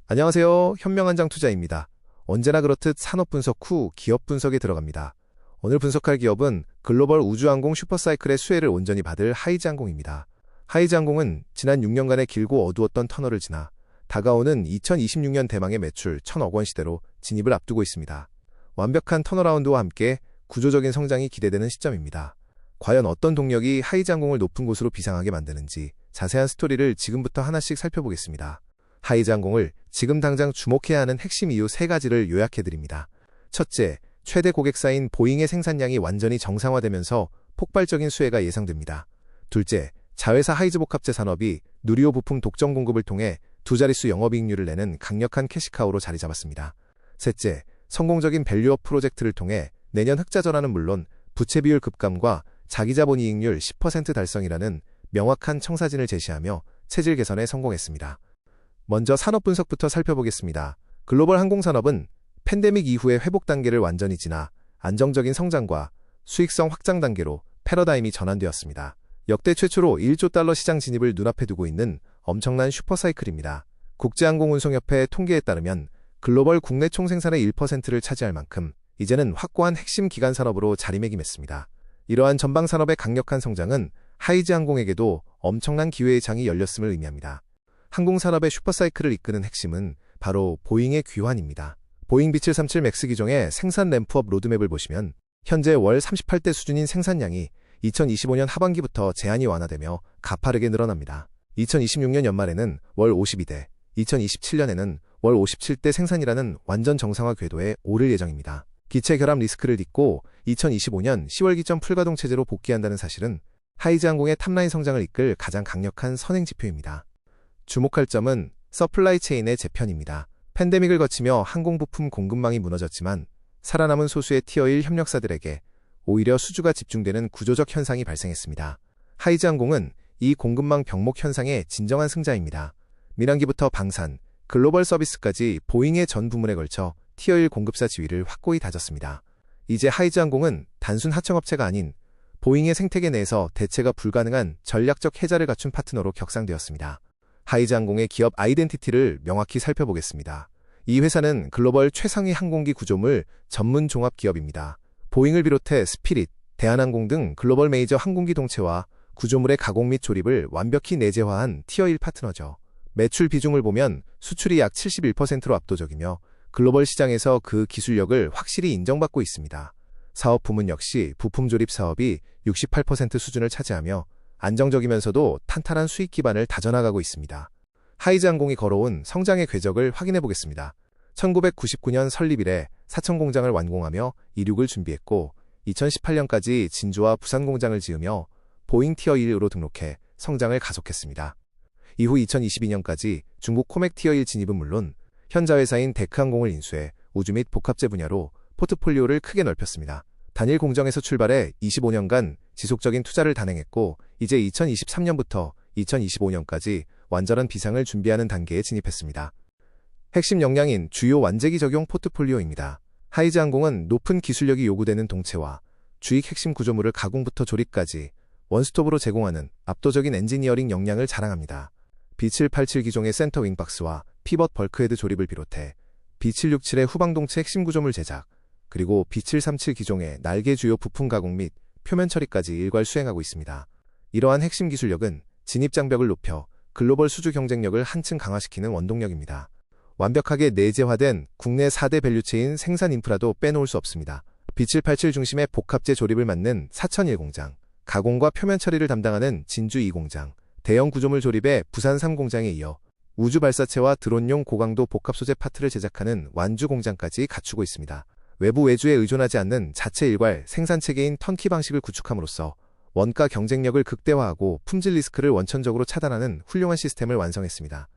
안녕하세요. 현명한장 투자입니다. 언제나 그렇듯 산업 분석 후 기업 분석에 들어갑니다. 오늘 분석할 기업은 글로벌 우주항공 슈퍼사이클의 수혜를 온전히 받을 하이즈항공입니다. 하이즈항공은 지난 6년간의 길고 어두웠던 터널을 지나 다가오는 2026년 대망의 매출 1,000억 원 시대로 진입을 앞두고 있습니다. 완벽한 턴어라운드와 함께 구조적인 성장이 기대되는 시점입니다. 과연 어떤 동력이 하이즈항공을 높은 곳으로 비상하게 만드는지 자세한 스토리를 지금부터 하나씩 살펴보겠습니다. 하이즈항공을 지금 당장 주목해야 하는 핵심 이유 3가지를 요약해드립니다. 첫째, 최대 고객사인 보잉의 생산량이 완전히 정상화되면서 폭발적인 수혜가 예상됩니다. 둘째, 자회사 하이즈복합재 산업이 누리호 부품 독점 공급을 통해 두 자릿수 영업이익률을 내는 강력한 캐시카우로 자리 잡았습니다. 셋째, 성공적인 밸류업 프로젝트를 통해 내년 흑자 전환은 물론 부채 비율 급감과 자기자본 이익률 10% 달성이라는 명확한 청사진을 제시하며 체질 개선에 성공했습니다. 먼저 산업 분석부터 살펴보겠습니다. 글로벌 항공산업은 팬데믹 이후의 회복 단계를 완전히 지나 안정적인 성장과 수익성 확장 단계로 패러다임이 전환되었습니다. 역대 최초로 1조 달러 시장 진입을 눈앞에 두고 있는 엄청난 슈퍼사이클입니다. 국제항공운송협회 통계에 따르면 글로벌 국내 총생산의 1%를 차지할 만큼 이제는 확고한 핵심 기간 산업으로 자리매김했습니다. 이러한 전방 산업의 강력한 성장은 하이즈항공에게도 엄청난 기회의 장이 열렸음을 의미합니다. 항공산업의 슈퍼사이클을 이끄는 핵심은 바로 보잉의 귀환입니다. 보잉 B737 맥스 기종의 생산 램프업 로드맵을 보시면 현재 월 38대 수준인 생산량이 2025년 하반기부터 제한이 완화되며 가파르게 늘어납니다. 2026년 연말에는 월 52대, 2027년에는 월 57대 생산이라는 완전 정상화 궤도에 오를 예정입니다. 기체 결함 리스크를 딛고 2025년 10월 기점 풀가동 체제로 복귀한다는 사실은 하이즈항공의 탑라인 성장을 이끌 가장 강력한 선행 지표입니다. 주목할 점은 서플라이 체인의 재편입니다. 팬데믹을 거치며 항공부품 공급망이 무너졌지만 살아남은 소수의 티어1 협력사들에게 오히려 수주가 집중되는 구조적 현상이 발생했습니다. 하이즈항공은 이 공급망 병목 현상의 진정한 승자입니다. 민항기부터 방산, 글로벌 서비스까지 보잉의 전 부문에 걸쳐 티어1 공급사 지위를 확고히 다졌습니다. 이제 하이즈항공은 단순 하청업체가 아닌 보잉의 생태계 내에서 대체가 불가능한 전략적 해자를 갖춘 파트너로 격상되었습니다. 하이즈항공의 기업 아이덴티티를 명확히 살펴보겠습니다. 이 회사는 글로벌 최상위 항공기 구조물 전문 종합 기업입니다. 보잉을 비롯해 스피릿, 대한항공 등 글로벌 메이저 항공기 동체와 구조물의 가공 및 조립을 완벽히 내재화한 티어1 파트너죠. 매출 비중을 보면 수출이 약 71%로 압도적이며 글로벌 시장에서 그 기술력을 확실히 인정받고 있습니다. 사업 부문 역시 부품 조립 사업이 68% 수준을 차지하며 안정적이면서도 탄탄한 수익 기반을 다져나가고 있습니다. 하이즈항공이 걸어온 성장의 궤적을 확인해 보겠습니다. 1999년 설립 이래 사천 공장을 완공하며 이륙을 준비했고 2018년까지 진주와 부산 공장을 지으며 보잉 티어1으로 등록해 성장을 가속했습니다. 이후 2022년까지 중국 코맥 티어1 진입은 물론 현자 회사인 데크항공을 인수해 우주 및 복합재 분야로 포트폴리오를 크게 넓혔습니다. 단일 공정에서 출발해 25년간 지속적인 투자를 단행했고 이제 2023년부터 2025년까지 완전한 비상을 준비하는 단계에 진입했습니다. 핵심 역량인 주요 완제기 적용 포트폴리오입니다. 하이즈항공은 높은 기술력이 요구되는 동체와 주익 핵심 구조물을 가공부터 조립까지 원스톱으로 제공하는 압도적인 엔지니어링 역량을 자랑합니다. B787 기종의 센터 윙박스와 피벗 벌크헤드 조립을 비롯해 B767의 후방동체 핵심 구조물 제작, 그리고 B737 기종의 날개 주요 부품 가공 및 표면 처리까지 일괄 수행하고 있습니다. 이러한 핵심 기술력은 진입 장벽을 높여 글로벌 수주 경쟁력을 한층 강화시키는 원동력입니다. 완벽하게 내재화된 국내 4대 밸류체인 생산 인프라도 빼놓을 수 없습니다. B787 중심의 복합재 조립을 맡는 사천 1공장, 가공과 표면 처리를 담당하는 진주 2공장, 대형 구조물 조립의 부산 3공장에 이어 우주 발사체와 드론용 고강도 복합 소재 파트를 제작하는 완주 공장까지 갖추고 있습니다. 외부 외주에 의존하지 않는 자체 일괄 생산 체계인 턴키 방식을 구축함으로써 원가 경쟁력을 극대화하고 품질 리스크를 원천적으로 차단하는 훌륭한 시스템을 완성했습니다.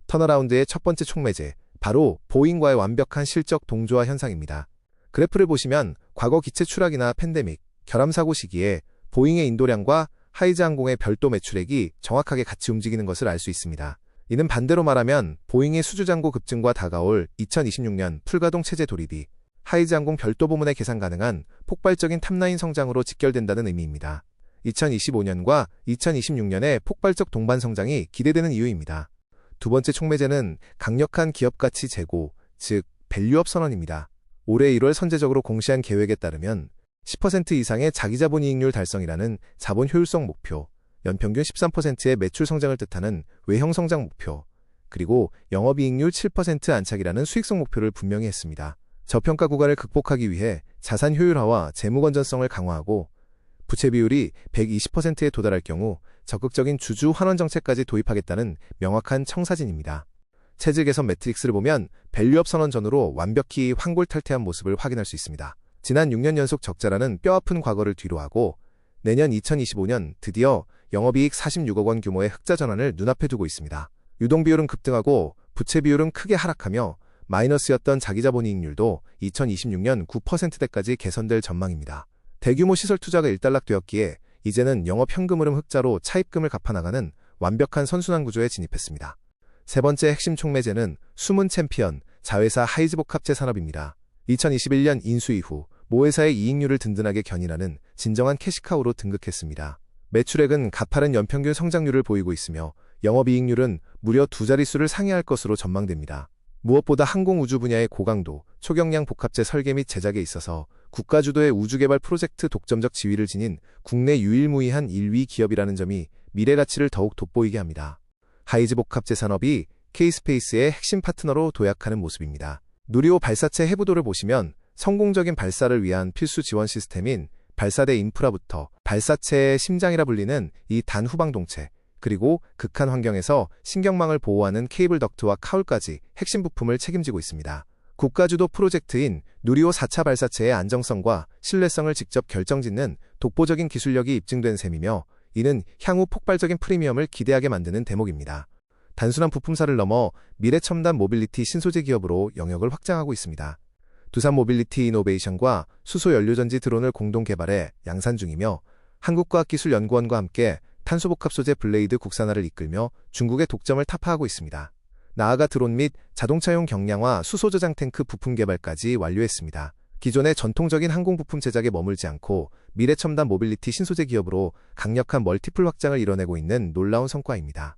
턴어라운드의 첫 번째 촉매제, 바로 보잉과의 완벽한 실적 동조화 현상입니다. 그래프를 보시면 과거 기체 추락이나 팬데믹, 결함사고 시기에 보잉의 인도량과 하이즈항공의 별도 매출액이 정확하게 같이 움직이는 것을 알 수 있습니다. 이는 반대로 말하면 보잉의 수주잔고 급증과 다가올 2026년 풀가동 체제 돌입이 하이즈항공 별도 부문에 계산 가능한 폭발적인 탑라인 성장으로 직결된다는 의미입니다. 2025년과 2026년의 폭발적 동반 성장이 기대되는 이유입니다. 두 번째 촉매제는 강력한 기업가치 제고, 즉 밸류업 선언입니다. 올해 1월 선제적으로 공시한 계획에 따르면 10% 이상의 자기자본 이익률 달성이라는 자본 효율성 목표, 연평균 13%의 매출 성장을 뜻하는 외형 성장 목표, 그리고 영업이익률 7% 안착이라는 수익성 목표를 분명히 했습니다. 저평가 구간을 극복하기 위해 자산 효율화와 재무 건전성을 강화하고 부채 비율이 120%에 도달할 경우 적극적인 주주 환원 정책까지 도입하겠다는 명확한 청사진입니다. 체질 개선 매트릭스를 보면 밸류업 선언 전후로 완벽히 환골탈태한 모습을 확인할 수 있습니다. 지난 6년 연속 적자라는 뼈아픈 과거를 뒤로하고 내년 2025년 드디어 영업이익 46억 원 규모의 흑자 전환을 눈앞에 두고 있습니다. 유동 비율은 급등하고 부채 비율은 크게 하락하며 마이너스였던 자기자본이익률도 2026년 9%대까지 개선될 전망입니다. 대규모 시설 투자가 일단락되었기에 이제는 영업 현금 흐름 흑자로 차입금을 갚아나가는 완벽한 선순환 구조에 진입했습니다. 세 번째 핵심 촉매제는 숨은 챔피언, 자회사 하이즈복합재 산업입니다. 2021년 인수 이후 모 회사의 이익률을 든든하게 견인하는 진정한 캐시카우로 등극했습니다. 매출액은 가파른 연평균 성장률을 보이고 있으며 영업이익률은 무려 두 자릿수를 상회할 것으로 전망됩니다. 무엇보다 항공우주 분야의 고강도, 초경량 복합재 설계 및 제작에 있어서 국가주도의 우주개발 프로젝트 독점적 지위를 지닌 국내 유일무이한 1위 기업이라는 점이 미래가치를 더욱 돋보이게 합니다. 하이즈복합재 산업이 K스페이스의 핵심 파트너로 도약하는 모습입니다. 누리호 발사체 해부도를 보시면 성공적인 발사를 위한 필수 지원 시스템인 발사대 인프라부터 발사체의 심장이라 불리는 이 단후방동체, 그리고 극한 환경에서 신경망을 보호하는 케이블 덕트와 카울까지 핵심 부품을 책임지고 있습니다. 국가주도 프로젝트인 누리호 4차 발사체의 안정성과 신뢰성을 직접 결정짓는 독보적인 기술력이 입증된 셈이며 이는 향후 폭발적인 프리미엄을 기대하게 만드는 대목입니다. 단순한 부품사를 넘어 미래첨단 모빌리티 신소재 기업으로 영역을 확장하고 있습니다. 두산 모빌리티 이노베이션과 수소연료전지 드론을 공동 개발해 양산 중이며 한국과학기술연구원과 함께 탄소복합 소재 블레이드 국산화를 이끌며 중국의 독점을 타파하고 있습니다. 나아가 드론 및 자동차용 경량화 수소저장 탱크 부품 개발까지 완료했습니다. 기존의 전통적인 항공 부품 제작에 머물지 않고 미래첨단 모빌리티 신소재 기업으로 강력한 멀티플 확장을 이뤄내고 있는 놀라운 성과입니다.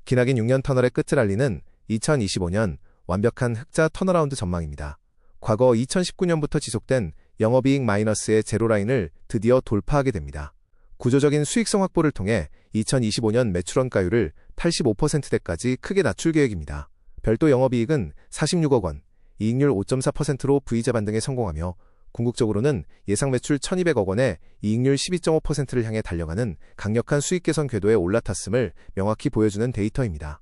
기나긴 6년 터널의 끝을 알리는 2025년 완벽한 흑자 턴어라운드 전망입니다. 과거 2019년부터 지속된 영업이익 마이너스의 제로라인을 드디어 돌파하게 됩니다. 구조적인 수익성 확보를 통해 2025년 매출원가율을 85%대까지 크게 낮출 계획입니다. 별도 영업이익은 46억 원, 이익률 5.4%로 V자 반등에 성공하며 궁극적으로는 예상 매출 1,200억 원에 이익률 12.5%를 향해 달려가는 강력한 수익 개선 궤도에 올라탔음을 명확히 보여주는 데이터입니다.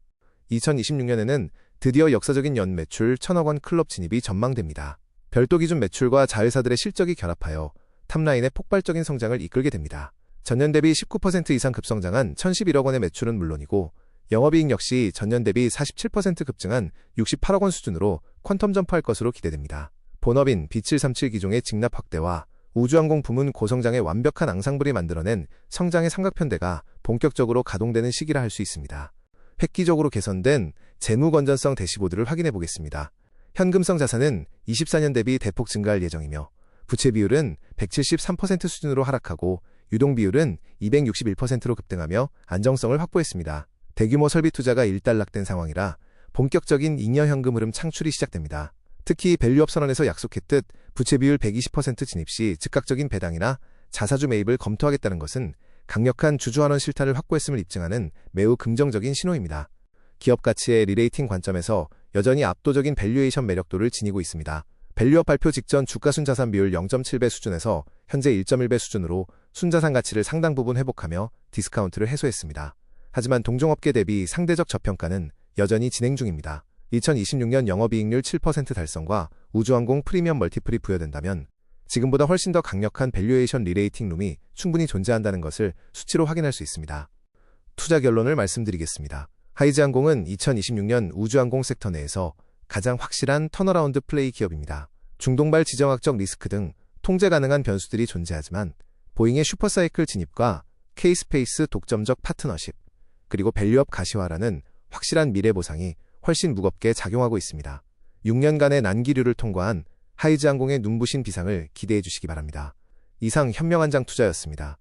2026년에는 드디어 역사적인 연 매출 1,000억 원 클럽 진입이 전망됩니다. 별도 기준 매출과 자회사들의 실적이 결합하여 탑라인의 폭발적인 성장을 이끌게 됩니다. 전년 대비 19% 이상 급성장한 1,011억 원의 매출은 물론이고 영업이익 역시 전년 대비 47% 급증한 68억 원 수준으로 퀀텀 점프할 것으로 기대됩니다. 본업인 B737 기종의 직납 확대와 우주항공 부문 고성장의 완벽한 앙상블이 만들어낸 성장의 삼각편대가 본격적으로 가동되는 시기라 할 수 있습니다. 획기적으로 개선된 재무 건전성 대시보드를 확인해 보겠습니다. 현금성 자산은 24년 대비 대폭 증가할 예정이며 부채 비율은 173% 수준으로 하락하고 유동 비율은 261%로 급등하며 안정성을 확보했습니다. 대규모 설비 투자가 일단락된 상황이라 본격적인 잉여 현금 흐름 창출이 시작됩니다. 특히 밸류업 선언에서 약속했듯 부채 비율 120% 진입 시 즉각적인 배당이나 자사주 매입을 검토하겠다는 것은 강력한 주주환원 실타를 확보했음을 입증하는 매우 긍정적인 신호입니다. 기업 가치의 리레이팅 관점에서 여전히 압도적인 밸류에이션 매력도를 지니고 있습니다. 밸류업 발표 직전 주가순자산 비율 0.7배 수준에서 현재 1.1배 수준으로 순자산 가치를 상당 부분 회복하며 디스카운트를 해소했습니다. 하지만 동종업계 대비 상대적 저평가는 여전히 진행 중입니다. 2026년 영업이익률 7% 달성과 우주항공 프리미엄 멀티플이 부여된다면 지금보다 훨씬 더 강력한 밸류에이션 리레이팅 룸이 충분히 존재한다는 것을 수치로 확인할 수 있습니다. 투자 결론을 말씀드리겠습니다. 하이즈항공은 2026년 우주항공 섹터 내에서 가장 확실한 턴어라운드 플레이 기업입니다. 중동발 지정학적 리스크 등 통제 가능한 변수들이 존재하지만 보잉의 슈퍼사이클 진입과 K스페이스 독점적 파트너십, 그리고 밸류업 가시화라는 확실한 미래 보상이 훨씬 무겁게 작용하고 있습니다. 6년간의 난기류를 통과한 하이즈항공의 눈부신 비상을 기대해 주시기 바랍니다. 이상 현명한장 투자였습니다.